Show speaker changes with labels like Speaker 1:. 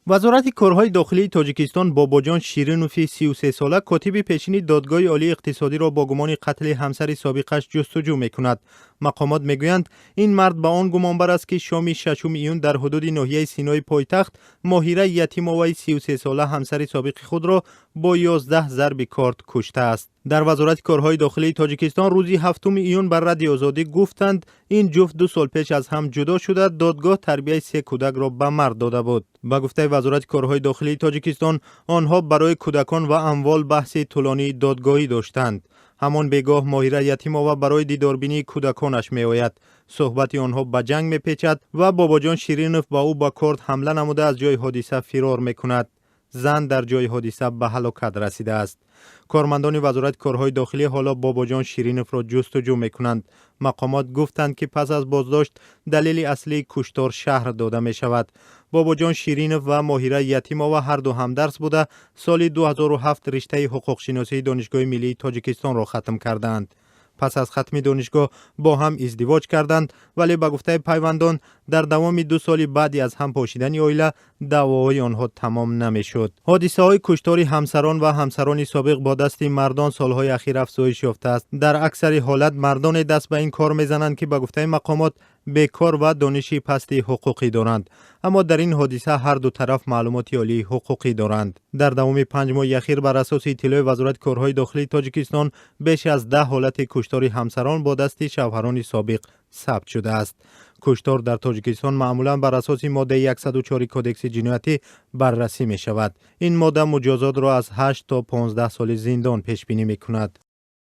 Speaker 1: وزارت کارهای داخلی تاجیکستان باباجان شیرینوفی 33 ساله کاتب پیشین دادگاه عالی اقتصادی را با گمان قتل همسر سابقش جستجو میکند. مقامات میگویند این مرد به آن گمانبر است که شام 6 ایون در حدود ناحیه سینای پایتخت ماهیره یتیماوی 33 ساله همسر سابق خود را با 11 ضرب کارد کشته است. در وزارت کارهای داخلی تاجیکستان روز 7 ایون بر رادیو آزادی گفتند این جفت 2 سال پیش از هم جدا شده دادگاه تربیت 3 کودک را به مرد داده بود. با گفته وزارت کارهای داخلی تاجیکستان آنها برای کودکان و اموال بحث طولانی دادگاهی داشتند. همان بیگاه ماهیره یتیماوی برای دیداربینی کودکانش می آید. صحبت آنها به جنگ می پیچد و باباجان شیرینوف با او با کارد حمله نموده از جای حادثه فرار می کند. زن در جای حادثه به هلاکت رسیده است. کارمندان وزارت کارهای داخلی حالا باباجان شیرینوف را جستجو میکنند. مقامات گفتند که پس از بازداشت دلیل اصلی کشتار شهر داده می شود. باباجان شیرینوف و ماهیره یتیماوی هر دو همدرس بوده سال 2007 رشته حقوق شناسی دانشگاه ملی تاجیکستان را ختم کردند. پس از ختم دانشگاه با هم ازدواج کردند ولی به گفته پیوندان در دوام 2 سال بعدی از هم پاشیدن عائله دعواهای آنها تمام نمیشد. حادثه های کشتار همسران و همسران سابق با دست مردان سالهای اخیر افزایش یافته است. در اکثر حالت مردان دست به این کار میزنند که به گفته مقامات بیکار و دانشی پستی حقوقی دارند، اما در این حادثه هر دو طرف معلومات عالی حقوقی دارند. در دوام 5 ماه اخیر بر اساس اطلاع وزارت کارهای داخلی تاجیکستان بیش از 10 حالت کشتار همسران با دست شوهران سابق ثبت شده است. کشتار در تاجیکستان معمولا بر اساس ماده 104 کدکس جنایتی بررسی می شود. این ماده مجازات را از 8 تا 15 سال زندان پیش بینی می کند.